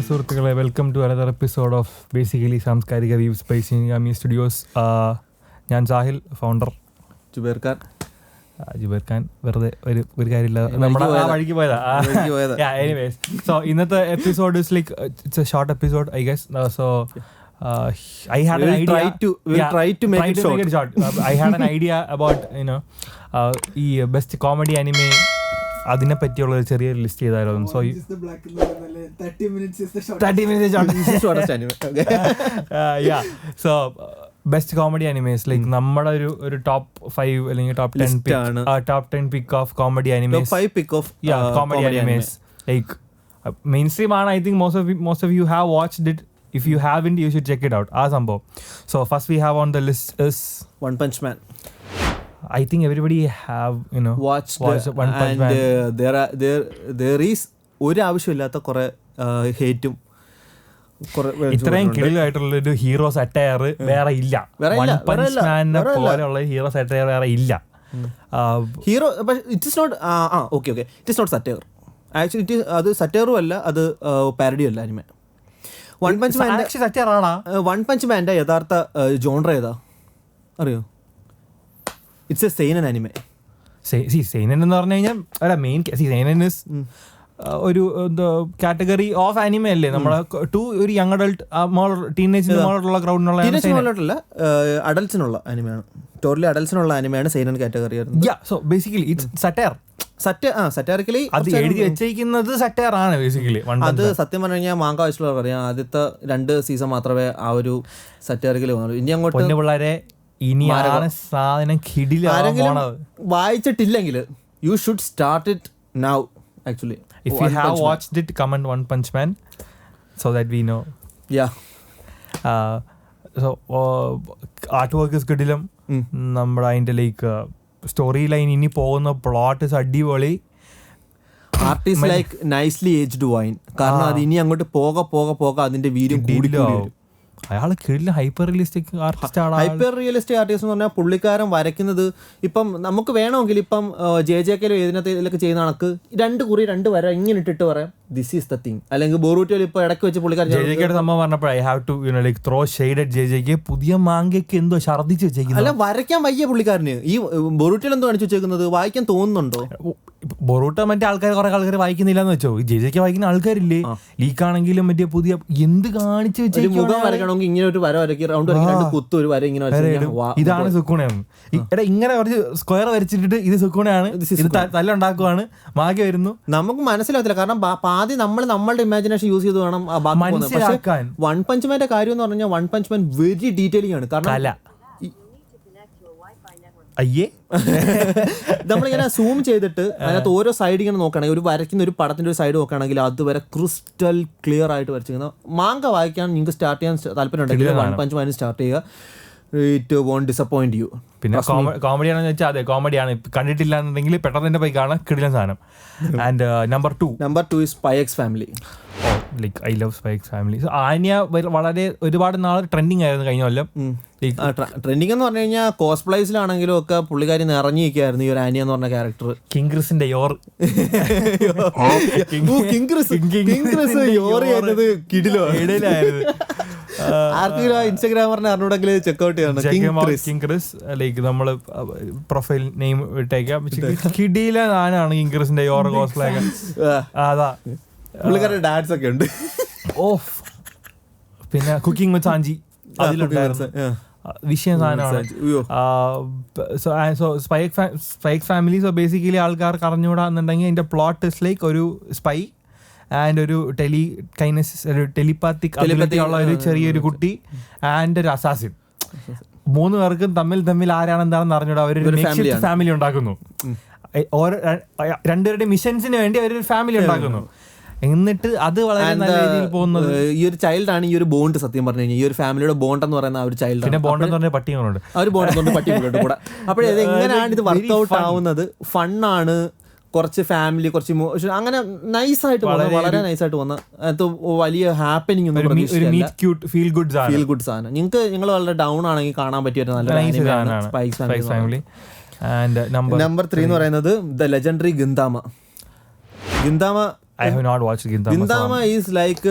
സുഹൃത്തുക്കളെ, welcome to another episode of basically സാംസ്കാരിക weaves by Shinigami studios. ഞാൻ Sahil, founder. Jubair Khan വെറുതെ ഒരു കാര്യമില്ല, നമ്മുടെ വഴിക്ക് പോയതാ. എനിവേസ്, സോ ഇന്നത്തെ episode is like it's a short episode I guess. So I had an idea. Try to make it short. I had an idea about ഈ best comedy anime അതിനെ പറ്റിയുള്ള ഒരു ചെറിയ ലിസ്റ്റ് ചെയ്തായിരുന്നു. So 30 minutes is the shortest anime. Yeah, so best comedy animes like നമ്മുടെ ഒരു top 5 അല്ലെങ്കിൽ top 10 pick of comedy animes. Comedy animes like mainstream ആണ്. I think most of you have watched it. If you haven't, you should check it out. Sambo. So first we have on the list is One Punch Man. I think everybody have watched One Punch Man. There is ഒരു ആവശ്യമില്ലാത്ത കുറെ ഹേറ്റും ഇത്രയും കിടിലായിട്ടുള്ള ഒരു hero satire വേറെ ഇല്ല. One punch മാനിനെ പോലെയുള്ള hero satire വേറെ ഇല്ല. Hero it is not okay it is not satire. Actually it അത് സറ്റയറും അല്ല, അത് പാരഡിയും അല്ല അനിമെ. വൺ പഞ്ച് മാൻ്റെ യഥാർത്ഥ ജോൺറ ഏതാ അറിയോ? It's a seinen anime. Seinen എന്ന് പറഞ്ഞു കഴിഞ്ഞാൽ അല്ല, മെയിൻ സെയിനൻ ഇസ് ഒരു കാറ്റഗറി ഓഫ് അനിമെ അല്ലേ? നമ്മളെ ഒരു യങ് അഡൾട്ട് ടീനേജിനുള്ള ക്രൗഡിനുള്ള അഡൽസിനുള്ള അനിമയാണ്. ടോട്ടലി അഡൽസിനുള്ള അനിമയാണ് seinen category. So basically it's satire. Satirically അത് എഴുതി വെച്ചിരിക്കുന്നത് സറ്റയർ ആണ് ബേസിക്കലി. അത് സത്യം പറഞ്ഞു കഴിഞ്ഞാൽ മാങ്ക ആവശ്യമുള്ള പറയാം, ആദ്യത്തെ 2 സീസൺ മാത്രമേ ആ ഒരു സറ്റാറിക്കലി വന്നുള്ളൂ. ഇനി അങ്ങോട്ട് പിള്ളേരെ ഇനിയാണ് സാധനം ആരെങ്കിലും വായിച്ചിട്ടില്ലെങ്കിൽ you should start it now. Actually if you have watched it, comment One Punch Man so that we know. So artwork is good. നമ്മുടെ അതിൻ്റെ ലൈക്ക് സ്റ്റോറി ലൈൻ ഇനി പോകുന്ന പ്ലോട്ട് ഇസ് അടിപൊളി. Artist like nicely aged wine. കാരണം അത് ഇനി അങ്ങോട്ട് പോക അതിന്റെ വീര്യം കൂടി അയാൾ കിടിലം ഹൈപ്പർ റിയലിസ്റ്റിക് ആർട്ടിസ്റ്റ് ആണ്. ഹൈപ്പർ റിയലിസ്റ്റിക് ആർട്ടിസ്റ്റ് എന്ന് പറഞ്ഞാൽ പുള്ളിക്കാരൻ വരയ്ക്കുന്നത് ഇപ്പം നമുക്ക് വേണമെങ്കിൽ ഇപ്പം JJK ഇതിനകത്ത് ചെയ്യുന്ന കണക്ക് 2 കുറി 2 വര ഇങ്ങനെ ഇട്ടിട്ട് പറയാം ദിസ് ഈസ് ദ തിങ്. അല്ലെങ്കിൽ ബോറൂട്ടിയിൽ ഇപ്പൊ ഇടയ്ക്ക് വെച്ച് പുള്ളിക്കാരൻ JJKയുടെ സംഭവം പറഞ്ഞപ്പോൾ I have to like throw shade at JJK. പുതിയ മാങ്കയ്ക്ക് എന്തോ ഛർദ്ദിച്ച് വെച്ചേക്കുന്നത്. അല്ല, വരയ്ക്കാൻ വയ്യ പുള്ളിക്കാരന്. ഈ ബോറൂട്ടിയിൽ എന്തോ കാണിച്ചു വെച്ചേക്കുന്നത് വായിക്കാൻ തോന്നുന്നുണ്ടോ? ബൊറൂട്ട മറ്റേ കുറെ ആൾക്കാർ വായിക്കുന്നില്ല എന്ന് വെച്ചോ. JJK വായിക്കുന്ന ആൾക്കാരില്ലേ? ലീക്കാണെങ്കിലും മറ്റേ പുതിയ എന്ത് കാണിച്ചു വെച്ചു. ഇങ്ങനെ ഒരു വര വരയ്ക്ക് റൗണ്ട് കുത്തു ഒരു വര ഇങ്ങനെ ഇതാണ് സുക്കൂണയാണ്. എടാ ഇങ്ങനെ കുറച്ച് സ്ക്വയർ വരച്ചിട്ട് ഇത് സുക്കൂണയാണ്, ഇത് തല്ലുണ്ടാക്കുവാണ്, മാഗി വരുന്നു. നമുക്ക് മനസ്സിലാകത്തില്ല. കാരണം ആദ്യം നമ്മളുടെ ഇമാജിനേഷൻ യൂസ് ചെയ്ത് വേണം മനസ്സിലാക്കാൻ. വൺ പഞ്ച് മാന്റെ കാര്യം എന്ന് പറഞ്ഞാൽ വൺ പഞ്ച് മാൻ വെരി ഡീറ്റെയിലിംഗ് ആണ്. കാരണം നമ്മളിങ്ങനെ സൂം ചെയ്തിട്ട് അതിനകത്ത് ഓരോ സൈഡ് ഇങ്ങനെ നോക്കുകയാണെങ്കിൽ, ഒരു വരയ്ക്കുന്ന ഒരു പടത്തിന്റെ ഒരു സൈഡ് നോക്കുകയാണെങ്കിൽ അതുവരെ ക്രിസ്റ്റൽ ക്ലിയർ ആയിട്ട് വരച്ചിരിക്കുന്ന. മാങ്ക വായിക്കാൻ നിങ്ങൾക്ക് സ്റ്റാർട്ട് ചെയ്യാൻ താല്പര്യം ഉണ്ടെങ്കിൽ വൺ പഞ്ച് മാൻ സ്റ്റാർട്ട് ചെയ്യുക. It won't disappoint you. പിന്നെ കോമഡിയാണെന്ന് വെച്ചാൽ അതെ കോമഡിയാണ്. കണ്ടിട്ടില്ല എന്നുണ്ടെങ്കിൽ പെട്ടെന്ന് തന്നെ പോയി കാണാൻ കിടിലൻ സാധനം. And number 2 is Spy X Family. Like I love Spy X Family. ആന്യ വളരെ ഒരുപാട് നാൾ ട്രെൻഡിങ് ആയിരുന്നു കഴിഞ്ഞ കൊല്ലം. ട്രെൻഡിങ് എന്ന് പറഞ്ഞു കഴിഞ്ഞാൽ കോസ്പ്ലൈസിലാണെങ്കിലും ഒക്കെ പുള്ളിക്കാരി നിറഞ്ഞിരിക്കുകയായിരുന്നു ഈ ഒരു ആന്യ എന്ന് പറഞ്ഞ ക്യാരക്ടർ. കിങ്ക്രിസിന്റെ യോർ ആർക്കെങ്കിലും ഇൻസ്റ്റാഗ്രാമറിനെ അറിഞ്ഞൂടെങ്കിൽ ചെക്ക്ഔട്ട് ചെയ്യണം. ലൈക്ക് നമ്മള് പ്രൊഫൈൽ നെയിം ഇട്ടേക്കാം. കിടില സാധനമാണ് കിങ്ക്രിസിന്റെ യോർ കോസ്പ്ലേ. അതാ പുള്ളിക്കാരുടെ ഡാൻസ് ഒക്കെ ഉണ്ട്. പിന്നെ കുക്കിംഗ് വിത്ത് സാഞ്ചി അതിലുണ്ടായിരുന്നു. വിഷയം സാധനമാണ്. So spy X family. So basically ആൾക്കാർക്ക് അറിഞ്ഞുകൂടാന്നുണ്ടെങ്കിൽ അതിന്റെ പ്ലോട്ട് ഇസ് ലൈക്ക് ഒരു സ്പൈ ആൻഡ് ഒരു ടെലിപാത്തിക് ഉള്ള ഒരു ചെറിയൊരു കുട്ടി ആൻഡ് ഒരു അസാസിൻ. 3 പേർക്കും തമ്മിൽ ആരാണെന്താണെന്ന് അറിഞ്ഞൂടാ. അവരൊരു ഫാമിലി ഉണ്ടാക്കുന്നു. ഓരോ 2 പേരുടെ മിഷൻസിന് വേണ്ടി അവരൊരു ഫാമിലി ഉണ്ടാക്കുന്നു. എന്നിട്ട് അത് വളരെ നല്ല രീതിയിൽ പോകുന്നത് ഈ ഒരു ചൈൽഡാണ്. ഈ ഒരു ബോണ്ട് സത്യം പറഞ്ഞു കഴിഞ്ഞാൽ ഈ ഒരു ഫാമിലിയുടെ ബോണ്ട് എന്ന് പറയുന്ന ആ ഒരു ചൈൽഡ്. പിന്നെ ബോണ്ട് എന്ന് പറഞ്ഞാൽ പട്ടികളുണ്ട്. ആ ഒരു ബോണ്ട് പട്ടികളുണ്ട് കൂടെ. അപ്പോഴേ എങ്ങനെയാണ് ഇത് വർക്ക്ഔട്ട് ആവുന്നത്? ഫണ്ണാണ്, കുറച്ച് ഫാമിലി, കുറച്ച് ഇമോഷൻ, അങ്ങനെ നൈസായിട്ട് വളരെ നൈസായിട്ട് വന്ന വലിയ ഹാപ്പനിങ് ഫീൽ ഗുഡ് സാധനം. നിങ്ങൾ വളരെ ഡൗൺ ആണെങ്കിൽ കാണാൻ പറ്റിയ നല്ല ഫാമിലി. നമ്പർ 3 എന്ന് പറയുന്നത് the legendary Gintama. I have not watched Gintama. Gintama is like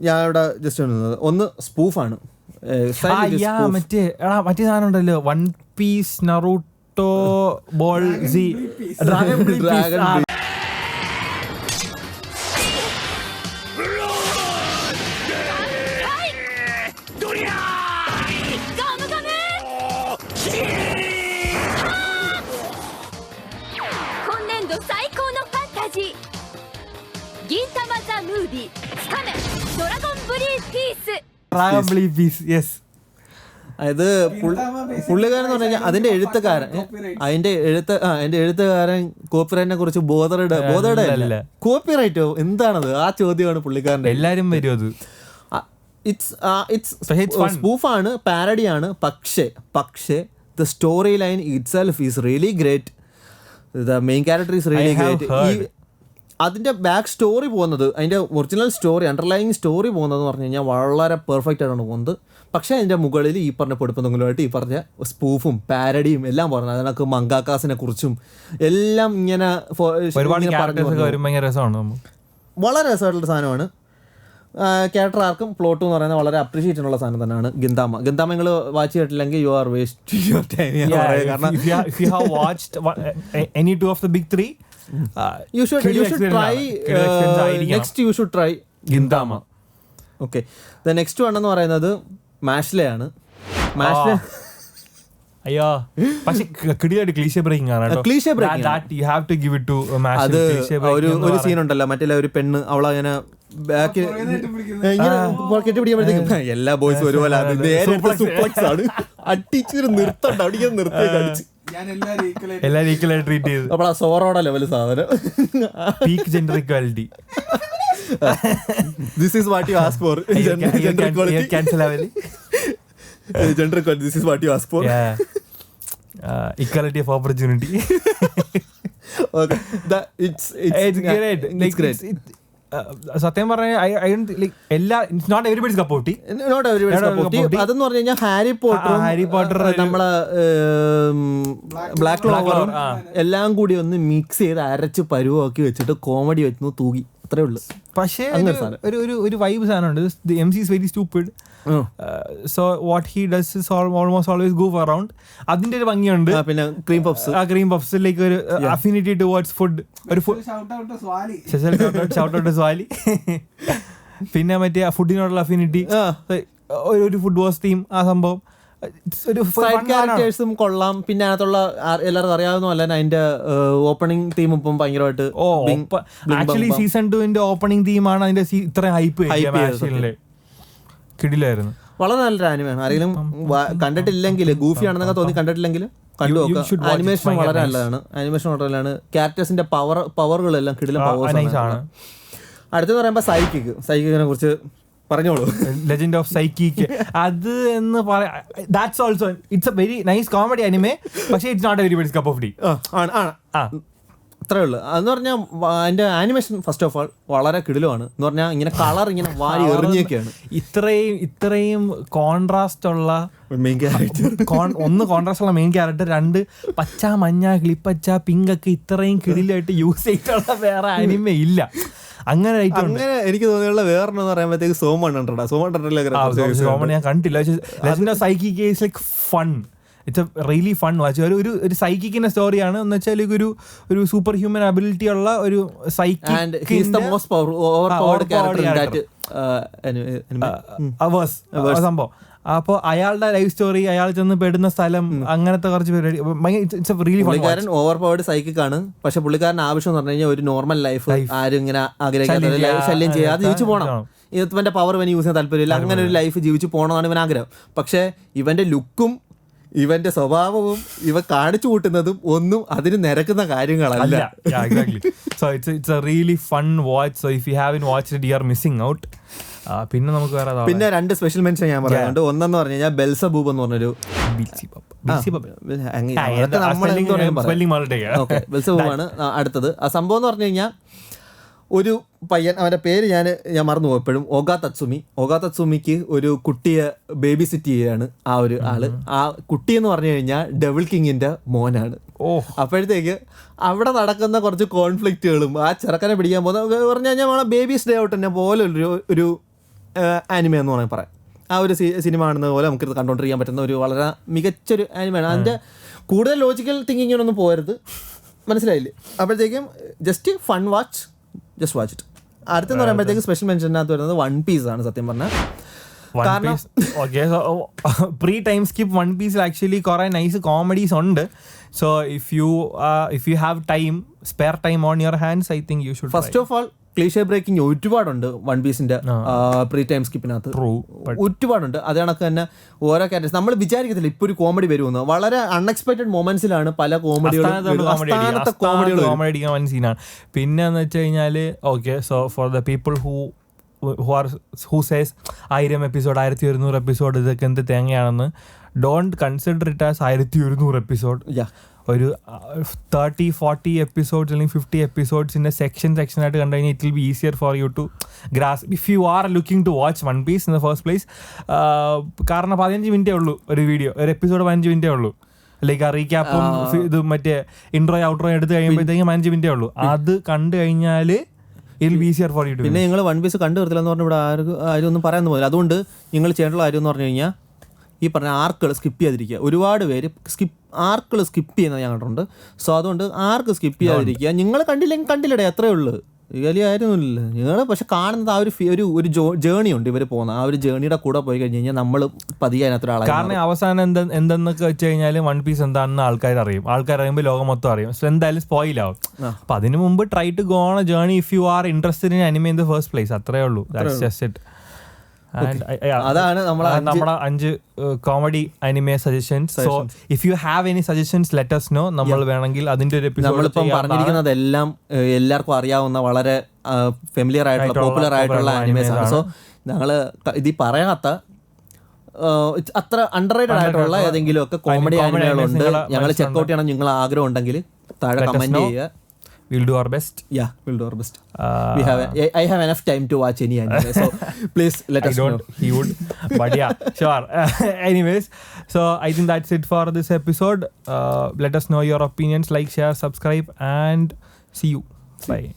ഞാൻ ഇവിടെ ജസ്റ്റ് ഒന്ന് സ്പൂഫാണ്. മറ്റേ സാധനം ഉണ്ടല്ലോ, One Piece, Naruto, Ball Z, Dragon അതായത് പുള്ളിക്കാരൻ എന്ന് പറഞ്ഞു കഴിഞ്ഞാൽ അതിന്റെ എഴുത്തുകാരൻ കോപ്പിറൈറ്റിനെ കുറിച്ച് ബോധയുടെ കോപ്പിറൈറ്റോ എന്താണത് ആ ചോദ്യമാണ് പുള്ളിക്കാരൻ്റെ. എല്ലാരും വരും അത്. ഇറ്റ്സ് സ്പൂഫാണ്, പാരഡിയാണ്. പക്ഷേ the story line it self is really great. The main character is really great. അതിൻ്റെ ബാക്ക് സ്റ്റോറി പോകുന്നത്, അതിൻ്റെ ഒറിജിനൽ സ്റ്റോറി, അണ്ടർലൈങ് സ്റ്റോറി പോകുന്നതെന്ന് പറഞ്ഞു കഴിഞ്ഞാൽ വളരെ പെർഫെക്റ്റ് ആയിട്ടാണ് പോകുന്നത്. പക്ഷേ അതിൻ്റെ മുകളിൽ ഈ പറഞ്ഞ പൊടുപ്പന്തെങ്കിലുമായിട്ട് ഈ പറഞ്ഞ സ്പൂഫും പാരഡിയും എല്ലാം പറഞ്ഞു. അതിനൊക്കെ മങ്കാക്കാസിനെ കുറിച്ചും എല്ലാം ഇങ്ങനെ വളരെ രസമായിട്ടുള്ള സാധനമാണ്. ക്യാരക്ടർ ആർക്കും പ്ലോട്ടും എന്ന് പറയുന്നത് വളരെ അപ്രീഷിയേറ്റ് ചെയ്യുന്ന സാധനം തന്നെയാണ്. ഗിന്താമ നിങ്ങൾ വാച്ച് ചെയ്തിട്ടില്ലെങ്കിൽ you are waste your time. കാരണം you should try next you should try Gintama. Okay, the next one എന്ന് പറയുന്നത് മാഷ്ലെ ആണ്. മാഷ്ലെ അയ്യോ പക്ഷെ കിടിയായിട്ട് ക്ലീഷേ ബ്രേക്കിംഗ് ആണ് കേട്ടോ. Cliche breaking you have to give it to Mash. അത് ഒരു സീൻ ഉണ്ടല്ലോ, മറ്റേ ഒരു പെണ്ണ് അവളങ്ങനെ ബാക്കിൽ കെട്ടിപ്പിടിക്കുമ്പോഴത്തേക്കും എല്ലാ ബോയ്സും ഒരുപോലെ അടിച്ചൊരു നിർത്തണ്ട, അടിക്കാൻ നിർത്തി അടിച്ച് എല്ലാരും ഈക്വലായി ട്രീറ്റ് ചെയ്തു. അപ്പോൾ ആ സോറോടെ ലെവൽ സാധനം peak gender equality. This is what you ask for. Gender equality. Cancel avali. Gender equality. This is what you ask for. Yeah. Equality of opportunity. Okay. It's great. It's great. സത്യം പറഞ്ഞാൽ it's not everybody's cup of tea. അതെന്ന് പറഞ്ഞു കഴിഞ്ഞാൽ Harry Potter നമ്മളെ Black ക്ലോവറും എല്ലാം കൂടി ഒന്ന് മിക്സ് ചെയ്ത് അരച്ച് പരുവാക്കി വെച്ചിട്ട് കോമഡി വെച്ചു തൂകി, അത്രേ ഉള്ളൂ. പക്ഷേ ഒരു വൈബ് സാധനമുണ്ട്. MC is very stupid. So what he does is almost always goof around. അതിന്റെ ഒരു ഭംഗിയുണ്ട്. പിന്നെ ക്രീം പഫ്സിലേക്ക് ഒരു അഫിനിറ്റി ടുവേർഡ്സ് ഫുഡ്. ഒരു ഷൗട്ട് ഔട്ട് സ്വാലി. പിന്നെ മറ്റേ ഫുഡിനോടുള്ള അഫിനിറ്റി, ഒരു ഫുഡ് വാസ് തീം, ആ സംഭവം സൈഡ് ക്യാരക്ടേഴ്സും കൊള്ളാം. പിന്നെ അതിനകത്തുള്ള എല്ലാവർക്കും അറിയാവുന്ന അതിന്റെ ഓപ്പണിംഗ് തീം ഇപ്പം ഭയങ്കരമായിട്ട് ആക്ച്വലി സീസൺ 2 ഓപ്പണിംഗ് തീമാണ് അതിന്റെ ഇത്ര ഹൈപ്പ് കിടിലായിരുന്നു. വളരെ നല്ലൊരു ആനിമയാണ്. ആരെങ്കിലും കണ്ടിട്ടില്ലെങ്കിൽ, ഗൂഫി ആണെന്നൊക്കെ തോന്നി കണ്ടിട്ടില്ലെങ്കിൽ കണ്ടു നോക്കാം. ആനിമേഷൻ വളരെ നല്ലതാണ്. ക്യാരക്ടേഴ്സിന്റെ പവറുകളെല്ലാം കിടിലം പവേഴ്സ് ആണ്. അടുത്തെന്ന് പറയുമ്പോൾ സൈക്കിക്കിനെ കുറിച്ച് പറഞ്ഞോളൂ. ലെജൻഡ് ഓഫ് സൈക്കിക് അത് എന്ന് പറയാം. That's also it's a very nice comedy anime. പക്ഷേ it's not everybody's cup of tea. അത്രേ ഉള്ളൂ. അതെന്ന് പറഞ്ഞാൽ അതിന്റെ ആനിമേഷൻ ഫസ്റ്റ് ഓഫ് ഓൾ വളരെ കിടിലുമാണ്. എന്ന് പറഞ്ഞാൽ ഇങ്ങനെ കളർ ഇങ്ങനെ വാരി എറിഞ്ഞൊക്കെയാണ്. ഇത്രയും കോൺട്രാസ്റ്റ് ഉള്ള മെയിൻ ക്യാരക്ടർ, ഒന്ന് കോൺട്രാസ്റ്റ് ഉള്ള മെയിൻ ക്യാരക്ടർ, രണ്ട് പച്ച മഞ്ഞ കിളിപ്പച്ച പിങ്ക് ഒക്കെ ഇത്രയും കിടിലായിട്ട് യൂസ് ചെയ്തിട്ടുള്ള വേറെ അനിമേ ഇല്ല. അങ്ങനെ എനിക്ക് തോന്നിയുള്ള വേറെന്ന് പറയുമ്പോഴത്തേക്ക് സോമൺ ഞാൻ കണ്ടില്ല. Legend of psychic is like fun. It's A really fun watch. ഒരു സൈക്കിക്കിന്റെ സ്റ്റോറിയാണ് എന്ന് വെച്ചാൽ ഒരു സൂപ്പർ ഹ്യൂമൻ അബിലിറ്റി ഉള്ള ഒരു സംഭവം. അപ്പോൾ അയാളുടെ ലൈഫ് സ്റ്റോറി, അയാൾ ചെന്ന് പെടുന്ന സ്ഥലം, അങ്ങനത്തെ കുറച്ച് പരിപാടി. ഓവർ പവർഡ് സൈക്കിക് ആണ്. പക്ഷെ പുള്ളിക്കാരൻ ആവശ്യം എന്ന് പറഞ്ഞു കഴിഞ്ഞാൽ ഒരു നോർമൽ ലൈഫ് ആരും ഇങ്ങനെ ആഗ്രഹിക്കാതെ ശല്യം ചെയ്യാതെ ജീവിച്ചു പോകണം. ഇവന്റെ പവർ ഇവന് യൂസ് ചെയ്യാൻ താല്പര്യമില്ല. അങ്ങനെ ഒരു ലൈഫ് ജീവിച്ചു പോകണമെന്നാണ് ഇവൻ ആഗ്രഹം. പക്ഷെ ഇവന്റെ ലുക്കും ഇവന്റെ സ്വഭാവവും ഇവ കാണിച്ചു കൂട്ടുന്നതും ഒന്നും അതിന് നിരക്കുന്ന കാര്യങ്ങളല്ല. പിന്നെ നമുക്ക് പിന്നെ രണ്ട് സ്പെഷ്യൽ മെൻഷൻ ഞാൻ പറയാനുണ്ട്. ഒന്നെന്ന് പറഞ്ഞു കഴിഞ്ഞാൽ ബെൽസബൂബ് എന്ന് പറഞ്ഞൊരു ബെൽസബൂബാണ് അടുത്തത്. ആ സംഭവം എന്ന് പറഞ്ഞു കഴിഞ്ഞാൽ ഒരു പയ്യൻ, അവൻ്റെ പേര് ഞാൻ മറന്നു പോകും എപ്പോഴും. ഒഗാ തത്സുമിക്ക് ഒരു കുട്ടിയെ ബേബി സിറ്റ് ചെയ്യുകയാണ് ആ ഒരു ആള്. ആ കുട്ടി എന്ന് പറഞ്ഞു കഴിഞ്ഞാൽ ഡെവിൾ കിങ്ങിന്റെ മോനാണ്. അപ്പോഴത്തേക്ക് അവിടെ നടക്കുന്ന കുറച്ച് കോൺഫ്ലിക്റ്റുകളും ആ ചെറുക്കനെ പിടിക്കാൻ പോകുന്ന പറഞ്ഞു കഴിഞ്ഞാൽ ബേബീസ് ഡേ ഔട്ട് തന്നെ പോലെ ഒരു ആനിമ എന്ന് വേണമെങ്കിൽ പറയാം. ആ ഒരു സിനിമ കാണുന്നത് പോലെ നമുക്കിത് കണ്ടുകൊണ്ടിരിക്കാൻ പറ്റുന്ന ഒരു വളരെ മികച്ചൊരു ആനിമയാണ്. അതിൻ്റെ കൂടുതൽ ലോജിക്കൽ തിങ്കിങ്ങിനൊന്നും പോകരുത്, മനസ്സിലായില്ലേ? അപ്പോഴത്തേക്കും just fun watch, just watch it. അടുത്തെന്ന് പറയുമ്പോഴത്തേക്ക് സ്പെഷ്യൽ മെൻഷനകത്ത് വരുന്നത് വൺ പീസ് ആണ് സത്യം പറഞ്ഞാൽ. കാരണം പ്രീ ടൈം സ്കിപ്പ് വൺ പീസിൽ ആക്ച്വലി കുറെ നൈസ് കോമഡീസ് ഉണ്ട്. So if you have time, spare time on your hands, I think you should. First of all cliche breaking ഒരുപാടുണ്ട് വൺ പീസിന്റെ പ്രീ ടൈം സ്കിപ്പിനകത്ത്, ഒരുപാടുണ്ട്. അത് കണക്ക് തന്നെ ഓരോ ക്യാരക്ടേഴ്സ് നമ്മൾ വിചാരിക്കത്തില്ല ഇപ്പോൾ ഒരു കോമഡി വരുമെന്ന്. വളരെ അൺഎക്സ്പെക്ടഡ് മൊമെന്റ്സിലാണ് പല കോമഡികളും കോമഡി അടിക്കാൻ വൻ സീനാണ്. പിന്നെ എന്ന് വെച്ച് കഴിഞ്ഞാല് okay, so for the people who says 1000 episode 1100 episode ഇതൊക്കെ എന്ത് തേങ്ങയാണെന്ന്, don't consider it as 1100 episode. ഒരു 30-40 എപ്പിസോഡ്സ് അല്ലെങ്കിൽ 50 എപ്പിസോഡ്സിൻ്റെ സെക്ഷനായിട്ട് കണ്ടു കഴിഞ്ഞാൽ it will be easier for you to grasp if you are looking to watch One Piece in the first place. കാരണം 15 മിനിറ്റേ ഉള്ളൂ ഒരു വീഡിയോ, ഒരു എപ്പിസോഡ് 15 മിനിറ്റേ ഉള്ളൂ. ലൈക്ക് ആ റീക്യാപ്പും ഇത് മറ്റേ ഇൻട്രോ ഔട്ട്രോ എടുത്ത് കഴിയുമ്പോഴത്തേക്കും 15 മിനിറ്റേ ഉള്ളൂ. അത് കണ്ടു കഴിഞ്ഞാൽ it will be easier for you too. പിന്നെ നിങ്ങൾ വൺ പീസ് കണ്ടു തീർത്തില്ലെന്ന് പറഞ്ഞാൽ ഇവിടെ ആരും ഒന്നും പറയാൻ പോകില്ല. അതുകൊണ്ട് നിങ്ങൾ ചെയ്യേണ്ട കാര്യം എന്ന് പറഞ്ഞു കഴിഞ്ഞാൽ ഈ പറഞ്ഞ ആർക്കുകൾ സ്കിപ്പ് ചെയ്യാതിരിക്കുക. ഒരുപാട് പേര് ആർക്കുകൾ സ്കിപ്പ് ചെയ്യുന്നത് ഞാൻ കണ്ടിട്ടുണ്ട്. സോ അതുകൊണ്ട് ആർക്ക് സ്കിപ്പ് ചെയ്യാതിരിക്കുക. നിങ്ങൾ കണ്ടില്ലെങ്കിൽ കണ്ടില്ലടേ, അത്രയേ ഉള്ളൂ, വലിയ കാര്യമൊന്നുമില്ല. നിങ്ങൾ പക്ഷെ കാണുന്നത് ആ ഒരു ജേണി ഉണ്ട് ഇവർ പോകുന്ന ആ ഒരു ജേണിയുടെ കൂടെ പോയി കഴിഞ്ഞ് കഴിഞ്ഞാൽ നമ്മൾ പതിയെ അതിനകത്തൊരാളാണ്. കാരണം അവസാനം എന്തെന്നൊക്കെ വെച്ച് കഴിഞ്ഞാൽ വൺ പീസ് എന്താണെന്ന് ആൾക്കാർ അറിയുമ്പോൾ ലോകം മൊത്തം അറിയും. സോ എന്തായാലും സ്പോയിൽ ആവും. അപ്പൊ അതിന് മുമ്പ് try to go on a journey if you are interested in anime in the first place. അത്രേ ഉള്ളൂ. That's just it. അതാണ് നമ്മുടെ 5 comedy anime suggestions. So if you have any suggestions let us know. നമ്മൾ വേണമെങ്കിൽ അതിന്റെ ഒരു episode നമ്മളിപ്പം പറഞ്ഞിരിക്കുന്നതെല്ലാം എല്ലാവർക്കും അറിയാവുന്ന വളരെ ഫെമിലിയർ ആയിട്ടുള്ള പോപ്പുലർ ആയിട്ടുള്ള അനിമേസ് ആണ്. സോ ഞങ്ങൾ ഇത് പറയാത്ത അത്ര അണ്ടർ റേറ്റഡ് ആയിട്ടുള്ള ഏതെങ്കിലും ഒക്കെ കോമഡി അനിമകളുണ്ട്, ഞങ്ങൾ ചെക്കൗട്ട് ചെയ്യണം നിങ്ങൾ ആഗ്രഹം ഉണ്ടെങ്കിൽ താഴെ കമന്റ് ചെയ്യുക. We'll do our best. Yeah, we'll do our best. I have enough time to watch any anime, so please let us know. He would, but yeah, sure. Anyways, so I think that's it for this episode. Let us know your opinions, like, share, subscribe, and see you. Bye.